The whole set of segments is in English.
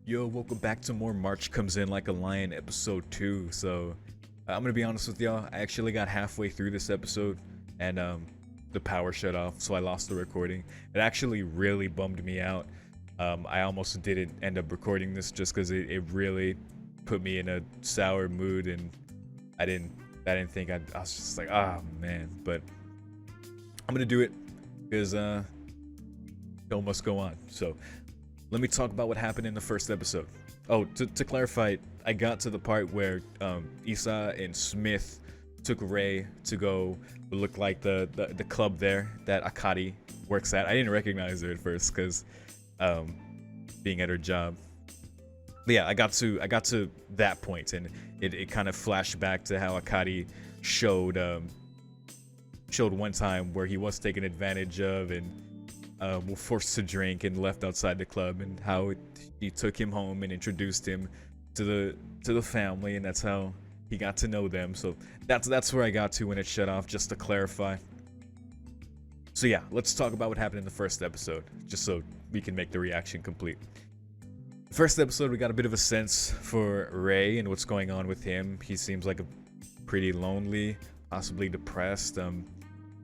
Yo, welcome back to more March Comes In Like a Lion episode 2. So, I'm gonna be honest with y'all, I actually got halfway through this episode and the power shut off, so I lost the recording. It actually really bummed me out. I almost didn't end up recording this just because it really put me in a sour mood, and I didn't I didn't think I was just like, ah, man. But I'm gonna do it because show must go on. So let me talk about what happened in the first episode. Oh, to clarify, I got to the part where Issa and Smith took Ray to go look like the club there that Akari works at. I didn't recognize her at first because being at her job. But yeah, I got to that point, and it kind of flashed back to how Akari showed showed one time where he was taken advantage of and were forced to drink and left outside the club, and how he took him home and introduced him to the family, and that's how he got to know them. So that's where I got to when it shut off, just to clarify. So yeah, let's talk about what happened in the first episode, just so we can make the reaction complete. First episode, we got a bit of a sense for Ray and what's going on with him. He seems like a pretty lonely, possibly depressed.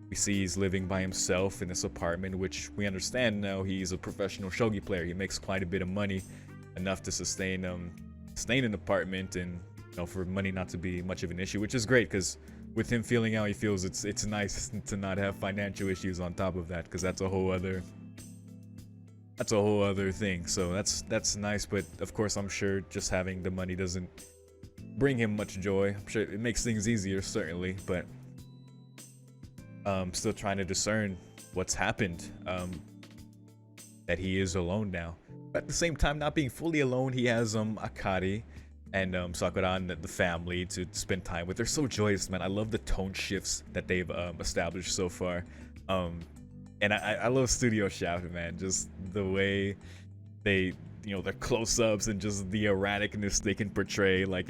We see he's living by himself in this apartment, which we understand now he's a professional shogi player. He makes quite a bit of money, enough to sustain an apartment, and for money not to be much of an issue, which is great because with him feeling how he feels, it's nice to not have financial issues on top of that, because that's a whole other thing. So that's nice, but of course I'm sure just having the money doesn't bring him much joy. I'm sure it makes things easier, certainly, but still trying to discern what's happened, that he is alone now, but at the same time not being fully alone. He has Akari and Sakura and the family to spend time with. They're so joyous, man. I love the tone shifts that they've established so far, and I love Studio Shaft, man. Just the way they, their close-ups and just the erraticness they can portray, like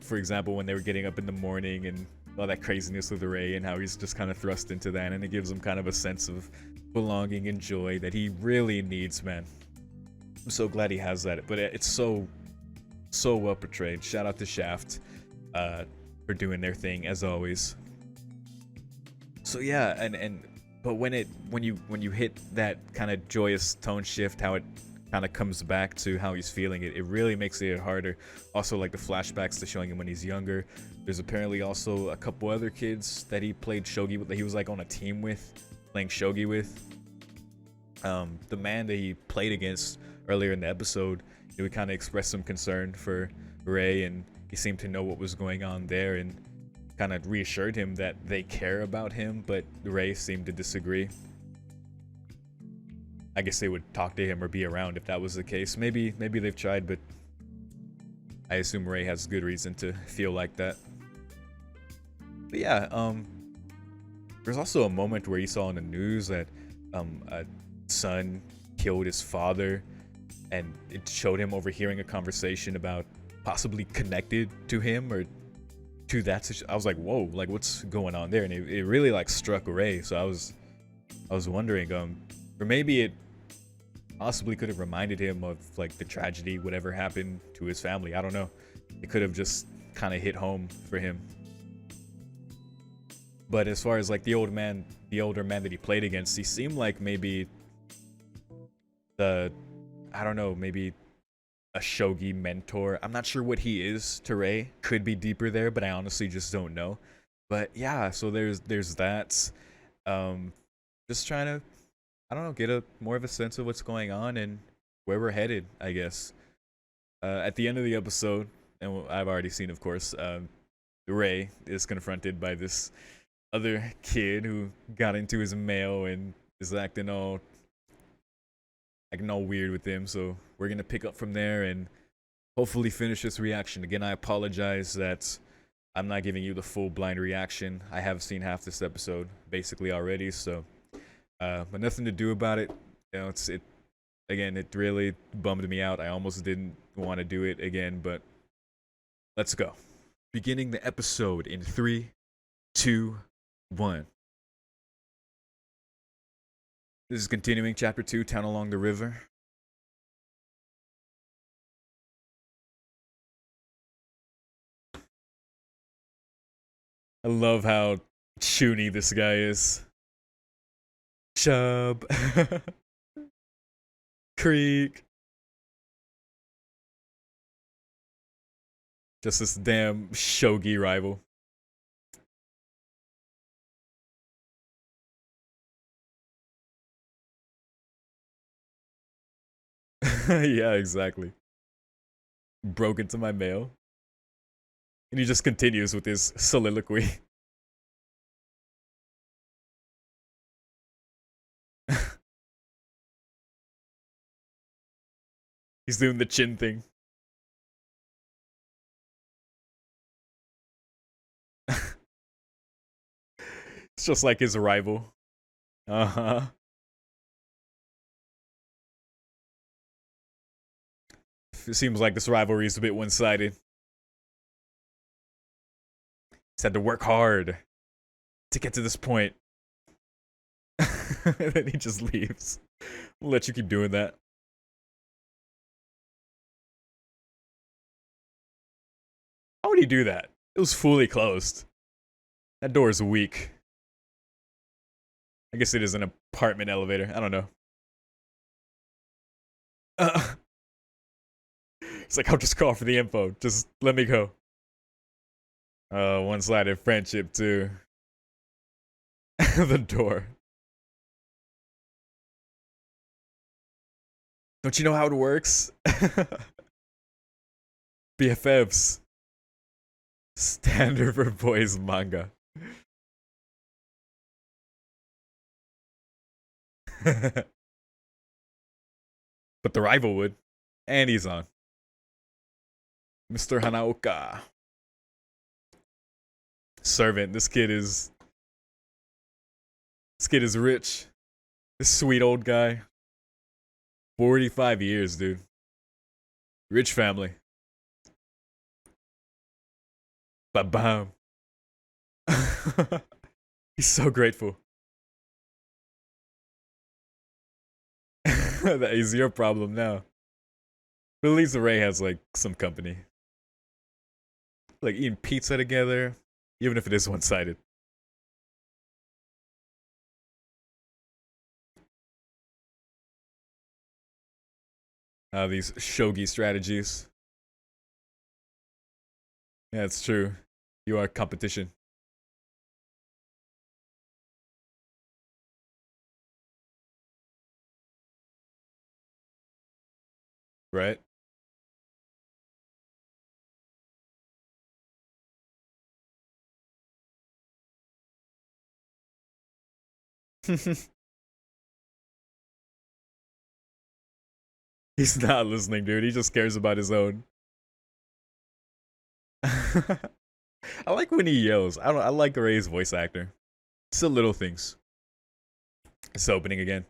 for example, when they were getting up in the morning and all that craziness with Ray, and how he's just kind of thrust into that, and it gives him kind of a sense of belonging and joy that he really needs, man. I'm so glad he has that, but it's so well portrayed. Shout out to Shaft for doing their thing as always. So yeah, and but when you hit that kind of joyous tone shift, how it kind of comes back to how he's feeling, it really makes it harder. Also, like the flashbacks to showing him when he's younger. There's apparently also a couple other kids that he played shogi with, that he was like on a team with, playing shogi with. The man that he played against earlier in the episode, he would kind of express some concern for Ray, and he seemed to know what was going on there, and kind of reassured him that they care about him, but Ray seemed to disagree. I guess they would talk to him or be around if that was the case. Maybe they've tried, but I assume Ray has good reason to feel like that. But yeah, there's also a moment where he saw in the news that a son killed his father, and it showed him overhearing a conversation about possibly connected to him or to that. I was like, whoa, like what's going on there? And it really like struck Ray. So I was wondering, or maybe it possibly could have reminded him of like the tragedy, whatever happened to his family. I don't know. It could have just kind of hit home for him. But as far as like the older man that he played against, he seemed like maybe I don't know, maybe a shogi mentor. I'm not sure what he is to Ray. Could be deeper there, but I honestly just don't know. But yeah, so there's that. Just trying to, I don't know, get a more of a sense of what's going on and where we're headed, I guess. At the end of the episode, and I've already seen, of course, Ray is confronted by this other kid who got into his mail and is acting all weird with him. So we're gonna pick up from there and hopefully finish this reaction. Again, I apologize that I'm not giving you the full blind reaction. I have seen half this episode basically already, so but nothing to do about it. It really bummed me out. I almost didn't want to do it again, but let's go. Beginning the episode in 3, 2, 1. This is continuing chapter 2, Town Along the River. I love how choony this guy is. Chub. Creek. Just this damn shogi rival. Yeah, exactly. Broke into my mail. And he just continues with his soliloquy. He's doing the chin thing. It's just like his rival. Uh-huh. It seems like this rivalry is a bit one-sided. He's had to work hard to get to this point. And then he just leaves. We'll let you keep doing that. How would he do that? It was fully closed. That door is weak. I guess it is an apartment elevator. I don't know. Uh, it's like, I'll just call for the info. Just let me go. One-sided friendship, too. The door. Don't you know how it works? BFFs. Standard for boys manga. But the rival would. And he's on. Mr. Hanaoka. Servant. This kid is rich. This sweet old guy. 45 years, dude. Rich family. Ba-bam. He's so grateful. That is your problem now. But at least Ray has like some company. Like eating pizza together, even if it is one-sided. These shogi strategies. Yeah, it's true. You are competition. Right? He's not listening, dude. He just cares about his own. I like when he yells. I like Ray's voice actor. It's the little things. It's opening again.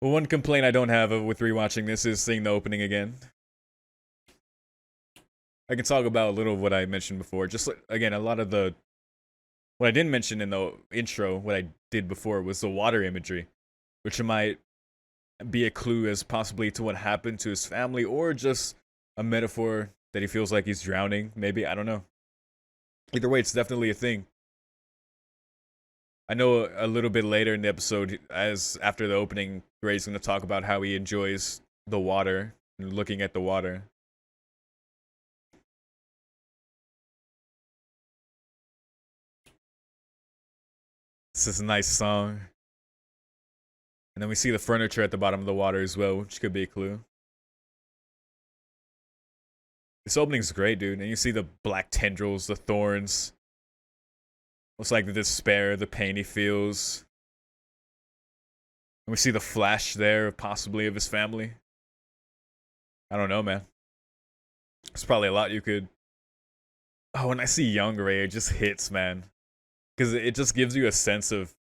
Well, one complaint I don't have with rewatching this is seeing the opening again. I can talk about a little of what I mentioned before. Just again, a lot of the what I didn't mention in the intro, what I did before was the water imagery, which might be a clue as possibly to what happened to his family or just a metaphor that he feels like he's drowning. Maybe, I don't know. Either way, it's definitely a thing. I know a little bit later in the episode, as after the opening, Ray's going to talk about how he enjoys the water and looking at the water. This is a nice song. And then we see the furniture at the bottom of the water as well, which could be a clue. This opening's great, dude. And you see the black tendrils, the thorns. Looks like the despair, the pain he feels. And we see the flash there, possibly, of his family. I don't know, man. There's probably a lot you could... Oh, when I see young Ray, it just hits, man. Because it just gives you a sense of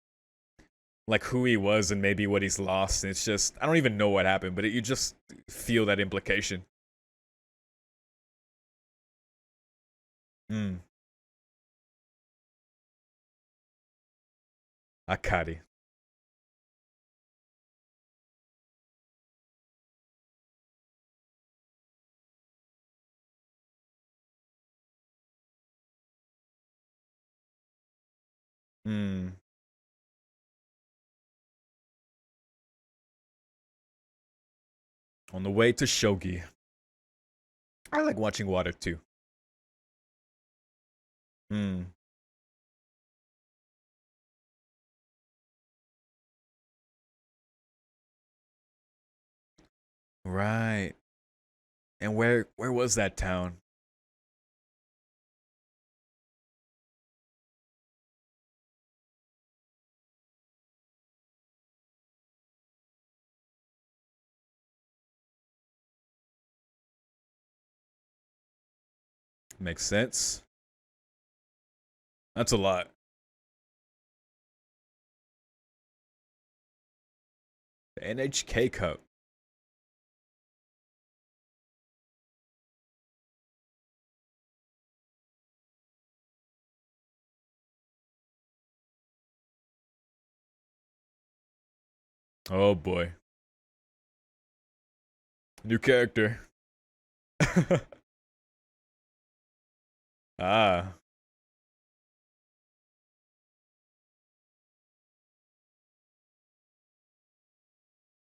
like who he was and maybe what he's lost. And it's just, I don't even know what happened, but you just feel that implication. Hmm. Akari. Hmm. On the way to shogi. I like watching water too. Hmm. Right. And where was that town? Makes sense. That's a lot. The NHK Cup. Oh boy. New character. Ah.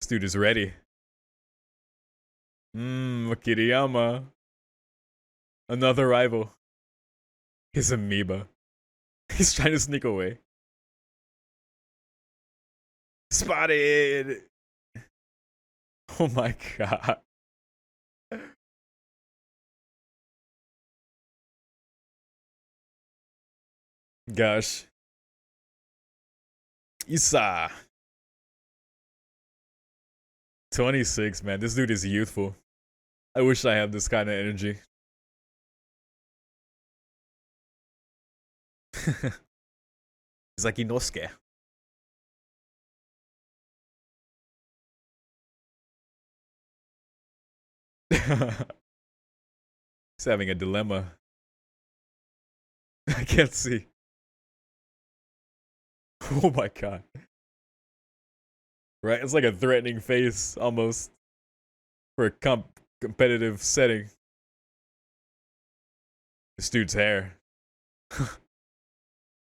This dude is ready. Kiriyama. Another rival. His amoeba. He's trying to sneak away. Spotted! Oh my god. Gosh. Isa. 26, man. This dude is youthful. I wish I had this kind of energy. He's like Inosuke. He's having a dilemma. I can't see. Oh my god. Right? It's like a threatening face almost for a competitive setting. This dude's hair.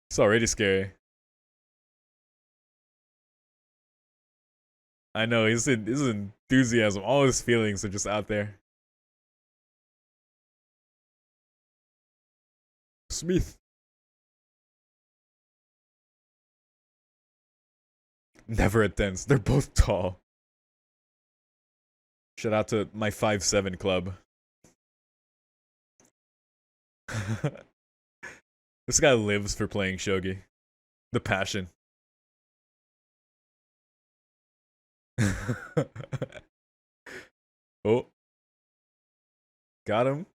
It's already scary. I know, his enthusiasm, all his feelings are just out there. Smith. Never attends. They're both tall. Shout out to my 5'7" club. This guy lives for playing shogi. The passion. Oh, got him.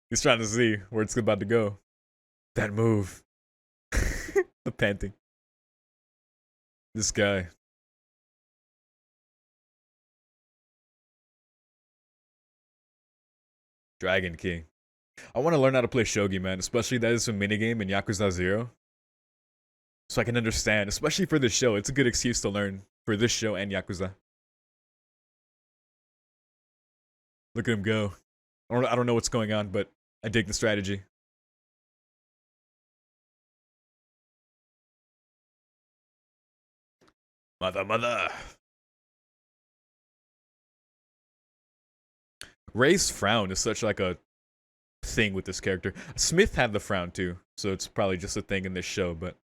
He's trying to see where it's about to go. That move. The panting. This guy. Dragon King. I want to learn how to play shogi, man. Especially that is a minigame in Yakuza 0. So I can understand. Especially for this show. It's a good excuse to learn for this show and Yakuza. Look at him go. I don't know what's going on, but I dig the strategy. Mother. Ray's frown is such like a thing with this character. Smith had the frown too, so it's probably just a thing in this show, but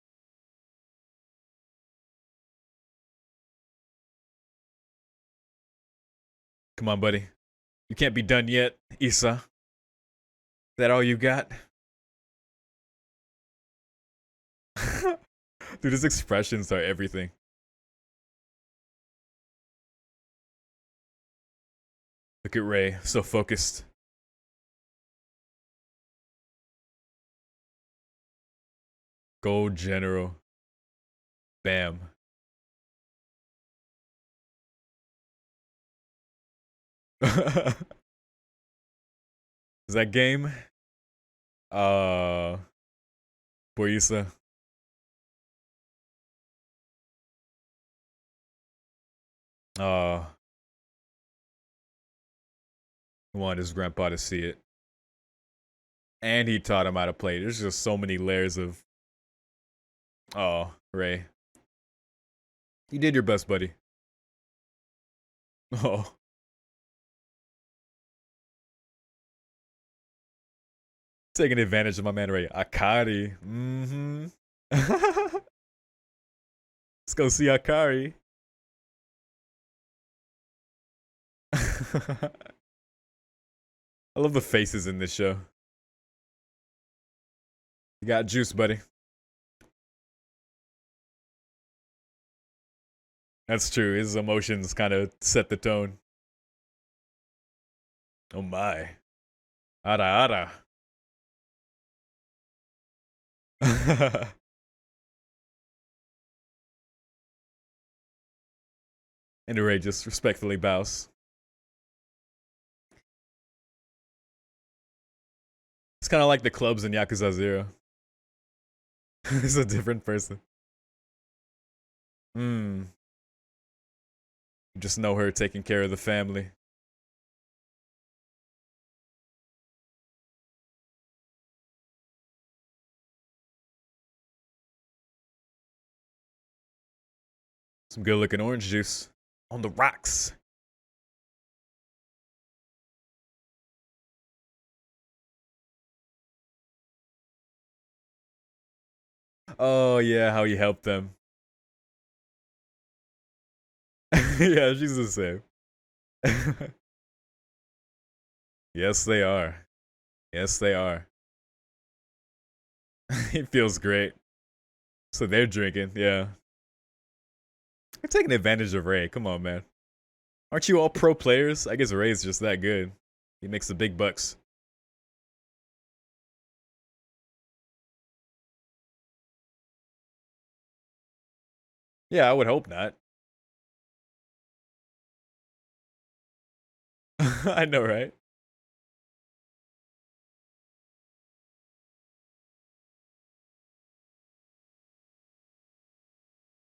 come on, buddy. You can't be done yet, Issa. Is that all you got? Dude, his expressions are everything. Look at Ray, so focused. Gold General. Bam. Is that game? Boisa. Uh He wanted his grandpa to see it. And he taught him how to play. There's just so many layers of... Oh, Ray. You did your best, buddy. Oh. Taking advantage of my man Ray. Akari. Mm-hmm. Let's go see Akari. I love the faces in this show. You got juice, buddy. That's true. His emotions kind of set the tone. Oh my. Ara ara. And Ray just respectfully bows. It's kind of like the clubs in Yakuza 0. It's a different person. Hmm. Just know her taking care of the family. Some good looking orange juice on the rocks. Oh yeah, how he helped them. Yeah, she's the same. Yes, they are. Yes, they are. It feels great. So they're drinking, yeah. They're taking advantage of Ray. Come on, man. Aren't you all pro players? I guess Ray's just that good. He makes the big bucks. Yeah, I would hope not. I know, right?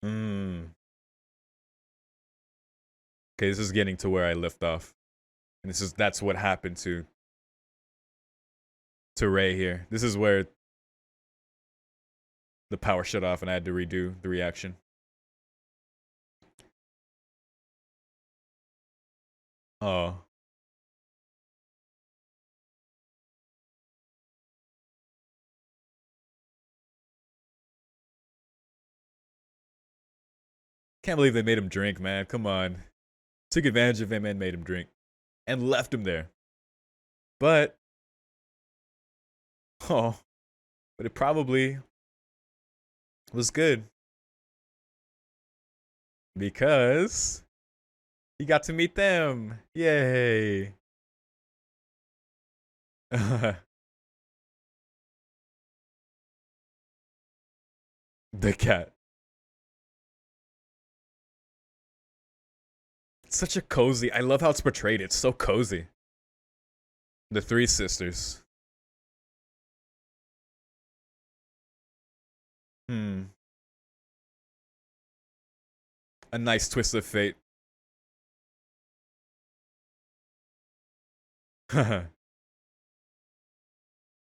Hmm. Okay, this is getting to where I left off. And that's what happened to Ray here. This is where the power shut off and I had to redo the reaction. Oh. Can't believe they made him drink, man. Come on. Took advantage of him and made him drink. And left him there. But oh, but it probably was good. Because he got to meet them. Yay. The cat. It's such a cozy. I love how it's portrayed. It's so cozy. The three sisters. Hmm. A nice twist of fate.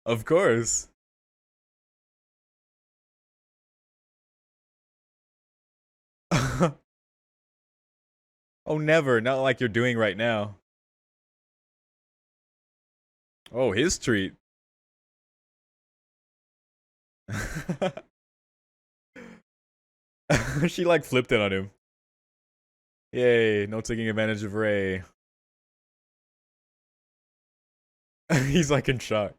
Of course. Oh, never. Not like you're doing right now. Oh, his treat. She like flipped it on him. Yay, no taking advantage of Ray. He's like in shock.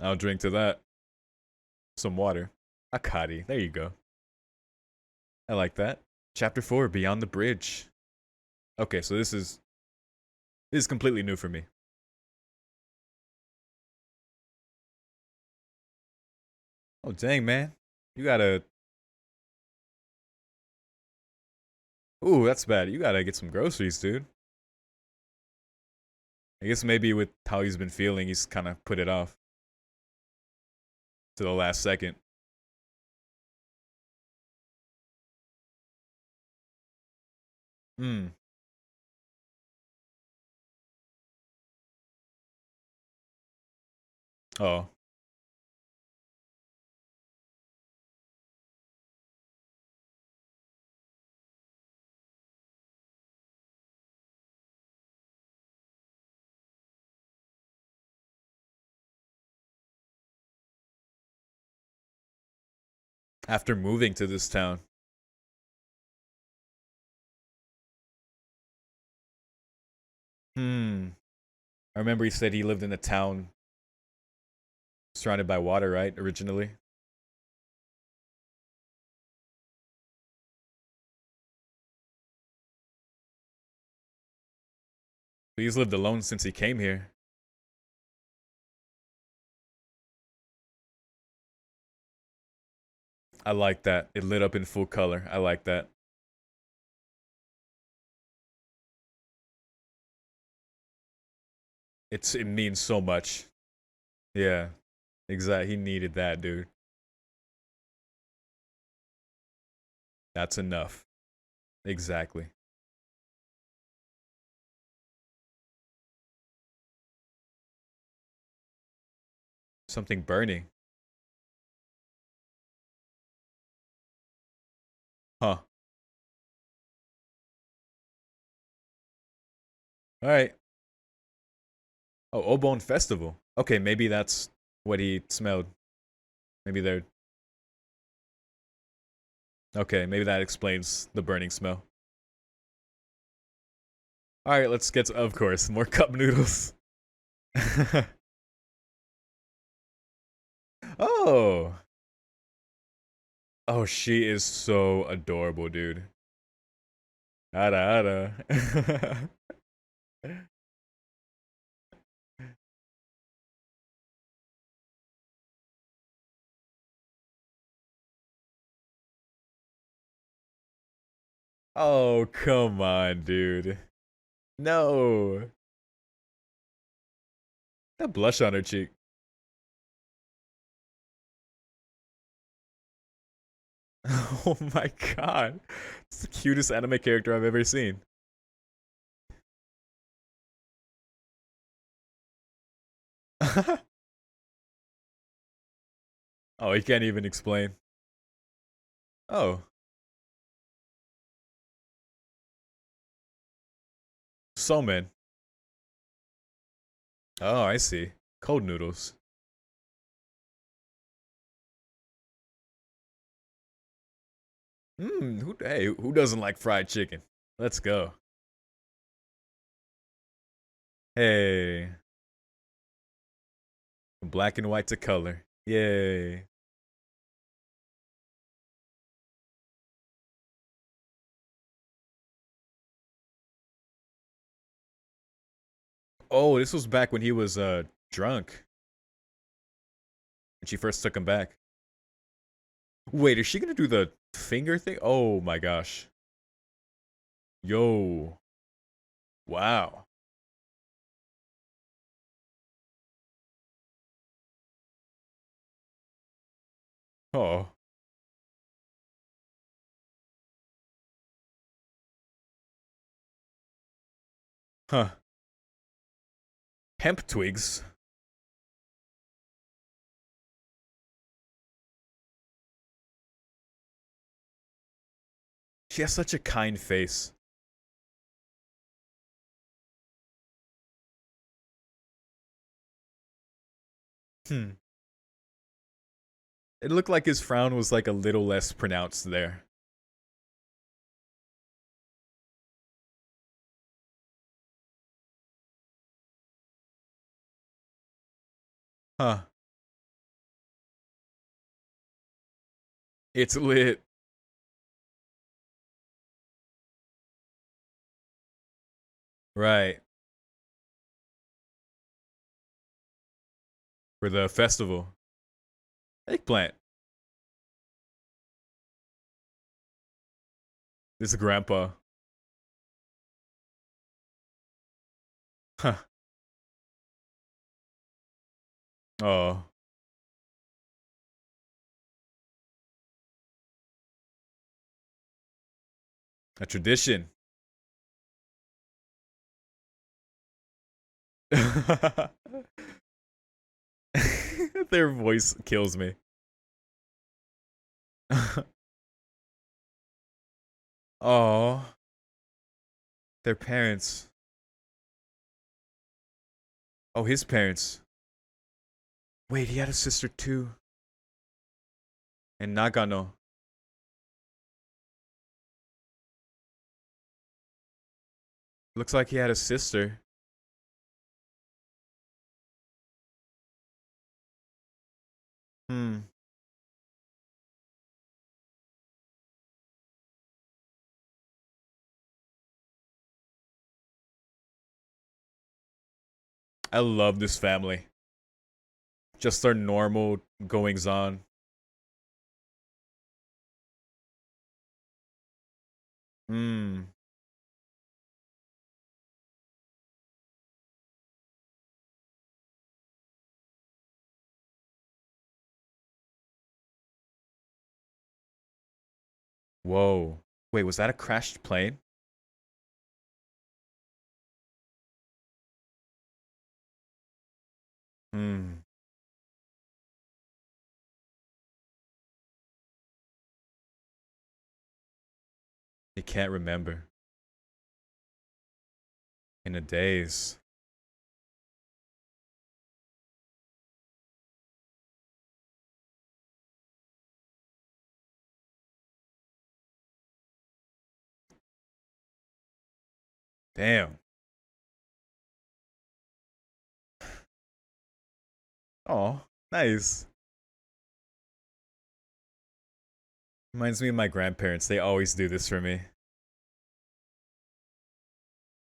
I'll drink to that. Some water. Akari. There you go. I like that. Chapter 4, Beyond the Bridge. Okay, so this is completely new for me. Oh dang, man. You gotta... Ooh, that's bad. You gotta get some groceries, dude. I guess maybe with how he's been feeling, he's kind of put it off to the last second. Hmm. Oh. After moving to this town. Hmm. I remember he said he lived in a town surrounded by water, right? Originally. But he's lived alone since he came here. I like that. It lit up in full color. I like that. It means so much. Yeah. Exactly. He needed that, dude. That's enough. Exactly. Something burning. Huh. All right. Oh, OBON Festival. Okay, maybe that's what he smelled. Maybe they're okay. Maybe that explains the burning smell. All right, let's get to, of course, more cup noodles. Oh. Oh, she is so adorable, dude. Ada, ada. Oh, come on, dude. No. That blush on her cheek. Oh my god. It's the cutest anime character I've ever seen. Oh, he can't even explain. Oh, Somen. Oh, I see. Cold noodles. Hey, who doesn't like fried chicken? Let's go. Hey, from black and white to color. Yay. Oh, this was back when he was drunk. When she first took him back. Wait, is she gonna do the finger thing? Oh my gosh. Yo. Wow. Oh. Huh. Hemp twigs. She has such a kind face. Hmm. It looked like his frown was like a little less pronounced there. Huh. It's lit. Right. For the festival. Eggplant. This is grandpa. Huh. Oh. A tradition. Their voice kills me. Oh, their parents. Oh, his parents. Wait, he had a sister too. And Nagano. Looks like he had a sister. Hmm. I love this family. Just their normal goings on. Hmm. Whoa. Wait, was that a crashed plane? Hmm. He can't remember. In a daze. Damn. Oh, nice. Reminds me of my grandparents. They always do this for me.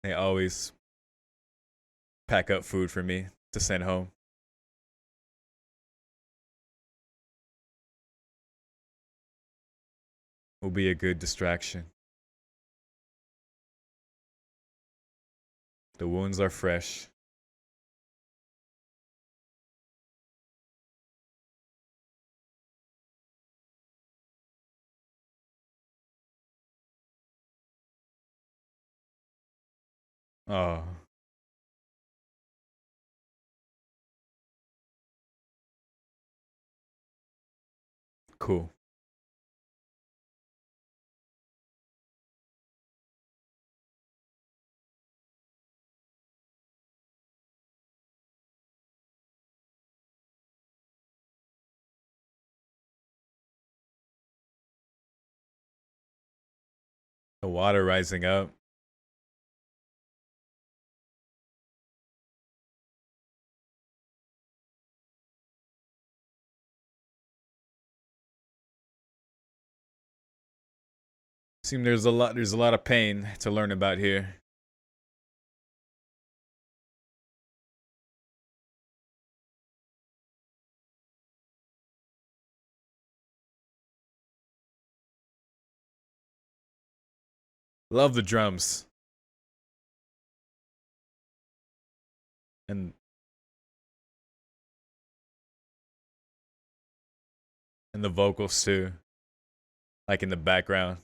They always pack up food for me to send home. Will be a good distraction. The wounds are fresh. Oh, cool. The water rising up. Seem there's a lot of pain to learn about here. Love the drums. And and the vocals too. Like in the background.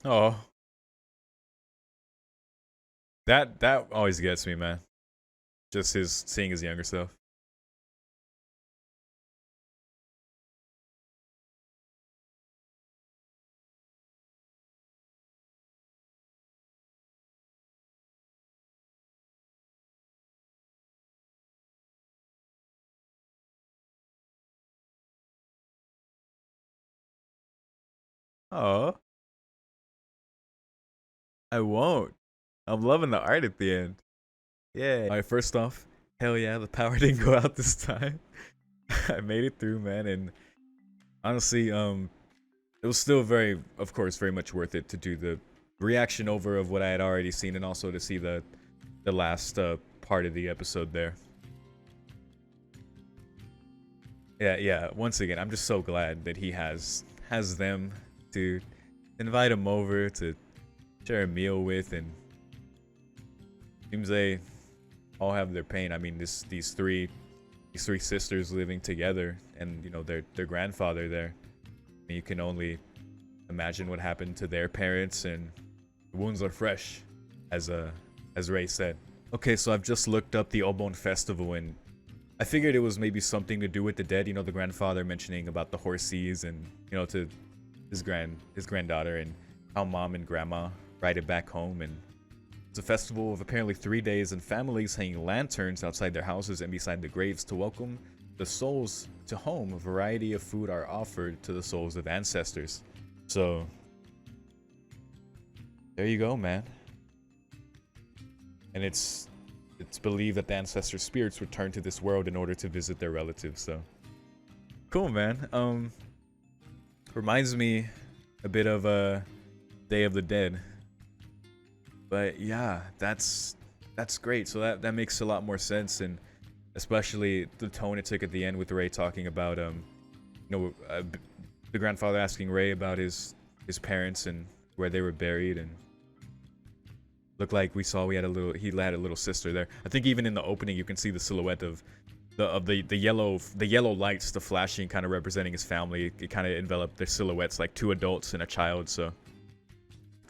Oh, that always gets me, man. Just his seeing his younger self. Oh, I won't. I'm loving the art at the end. Yeah. All right, first off, hell yeah, the power didn't go out this time. I made it through, man, and honestly, it was still very, of course, very much worth it to do the reaction over of what I had already seen, and also to see the last part of the episode there. Yeah, yeah. Once again, I'm just so glad that he has them, dude. invite him over to share a meal with, and seems they all have their pain. I mean, these three sisters living together, and you know their grandfather there. And you can only imagine what happened to their parents, and the wounds are fresh, as Ray said. Okay, so I've just looked up the OBON festival, and I figured it was maybe something to do with the dead. You know, the grandfather mentioning about the horses, and you know, to his granddaughter, and how mom and grandma ride it back home. And it's a festival of apparently 3 days, and families hanging lanterns outside their houses and beside the graves to welcome the souls to home. A variety of food are offered to the souls of ancestors. So there you go, man. And it's believed that the ancestor spirits return to this world in order to visit their relatives. So cool, man. Reminds me a bit of Day of the Dead. But yeah, that's great. So that makes a lot more sense, and especially the tone it took at the end with Ray talking about the grandfather asking Ray about his parents and where they were buried, and looked like he had a little sister there. I think even in the opening you can see the silhouette of the yellow lights, the flashing, kind of representing his family. It kind of enveloped their silhouettes like two adults and a child. So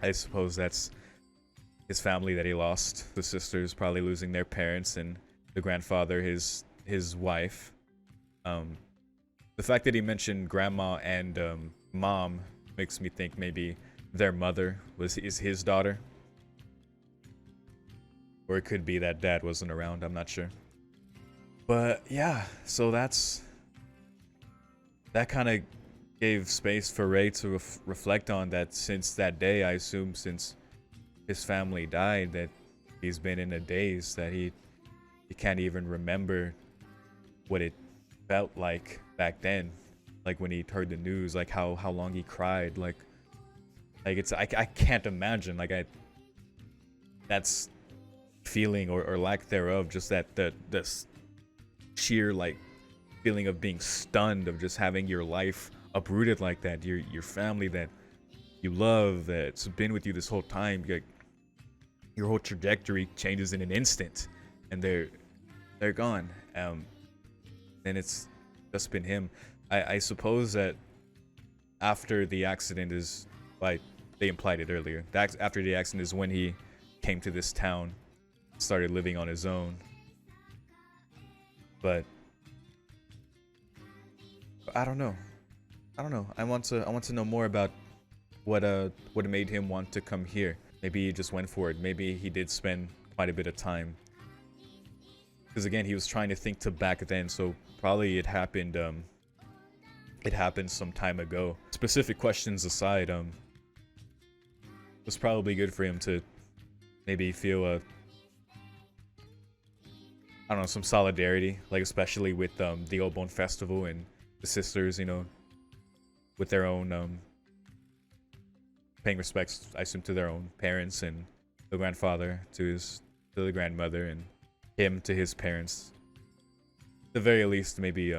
I suppose that's his family that he lost. The sisters probably losing their parents, and the grandfather his wife. The fact that he mentioned grandma and mom makes me think maybe their mother is his daughter. Or it could be that dad wasn't around, I'm not sure. But yeah, so that kind of gave space for Ray to reflect on that. Since that day, I assume since his family died, that he's been in a daze, that he can't even remember what it felt like back then, like when he heard the news, like how long he cried, like it's I can't imagine, like that's feeling or lack thereof, just that the sheer like feeling of being stunned, of just having your life uprooted like that, your family that you love, that's been with you this whole time, your whole trajectory changes in an instant, and they're gone. And it's just been him. I suppose that after the accident is, like they implied it earlier, that after the accident is when he came to this town, started living on his own. But I don't know. I want to know more about what made him want to come here. Maybe he just went for it. Maybe he did spend quite a bit of time. Because again, he was trying to think to back then, so probably it happened some time ago. Specific questions aside, it was probably good for him to maybe feel I don't know, some solidarity, like especially with the OBON festival and the sisters, you know, with their own paying respects, I assume, to their own parents, and the grandfather to the grandmother, and him to his parents. At the very least, maybe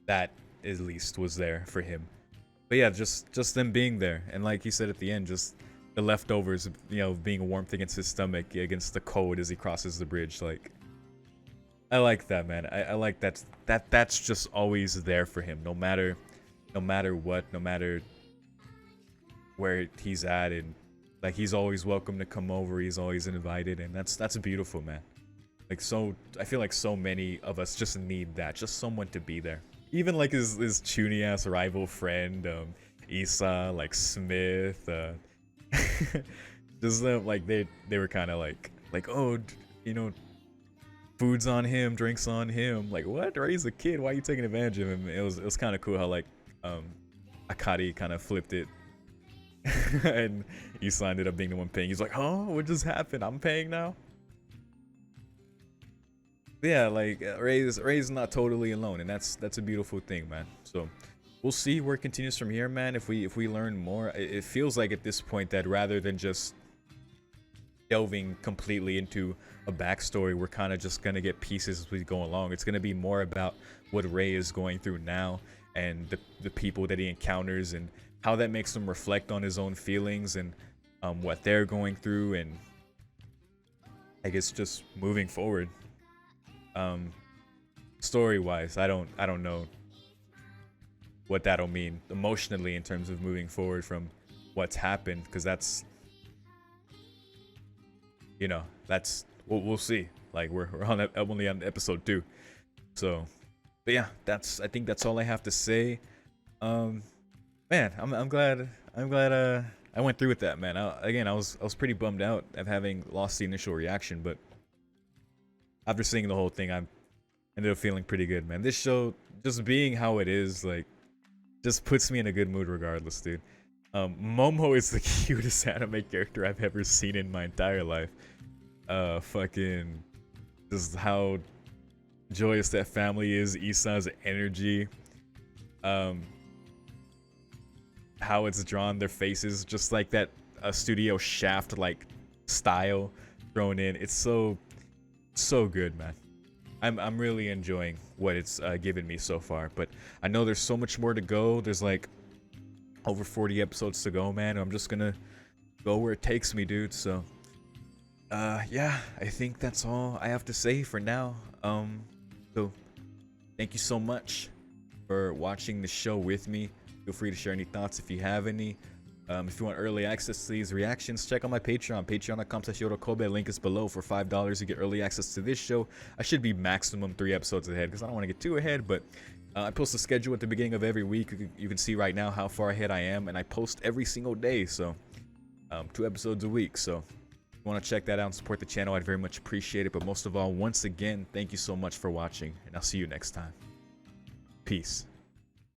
that at least was there for him. But yeah, just them being there, and like he said at the end, just the leftovers, you know, being warmth against his stomach, against the cold as he crosses the bridge. Like, I like that, man. I like that's just always there for him, no matter what, no matter where he's at, and like he's always welcome to come over. He's always invited, and that's beautiful, man. Like, so I feel like so many of us just need that, just someone to be there. Even like his chuny ass rival friend, Issa, like Smith, just like they were kind of like oh, you know, food's on him, drinks on him. Like, what? Ray's a kid, why are you taking advantage of him? It was kind of cool how like Akari kind of flipped it. And Issa ended up being the one paying. He's like, huh, what just happened? I'm paying now? Yeah, like Ray's not totally alone, and that's a beautiful thing, man. So we'll see where it continues from here, man. If we learn more, it feels like at this point that rather than just delving completely into a backstory, we're kind of just gonna get pieces as we go along. It's gonna be more about what Ray is going through now, and the people that he encounters, and how that makes him reflect on his own feelings and what they're going through, and I guess just moving forward. Story wise, I don't know what that'll mean emotionally in terms of moving forward from what's happened, because that's, you know, that's we'll see. Like we're on only on episode 2, so but yeah, I think that's all I have to say. Man, I'm glad I went through with that, man. I was pretty bummed out of having lost the initial reaction, but after seeing the whole thing, I ended up feeling pretty good, man. This show, just being how it is, like, just puts me in a good mood regardless, dude. Momo is the cutest anime character I've ever seen in my entire life. Fucking just how joyous that family is, Isa's energy, how it's drawn, their faces, just like that Studio Shaft like style thrown in. It's so good, man. I'm really enjoying what it's given me so far, but I know there's so much more to go. There's like over 40 episodes to go, man. I'm just gonna go where it takes me, dude. So yeah, I think that's all I have to say for now. So thank you so much for watching the show with me. Feel free to share any thoughts if you have any. If you want early access to these reactions, check out my Patreon, patreon.com/YORO. Link is below. For $5 you get early access to this show. I should be maximum 3 episodes ahead because I don't want to get too ahead, but I post a schedule at the beginning of every week. You can see right now how far ahead I am, and I post every single day, so 2 episodes a week. So if you want to check that out and support the channel, I'd very much appreciate it. But most of all, once again, thank you so much for watching, and I'll see you next time. Peace.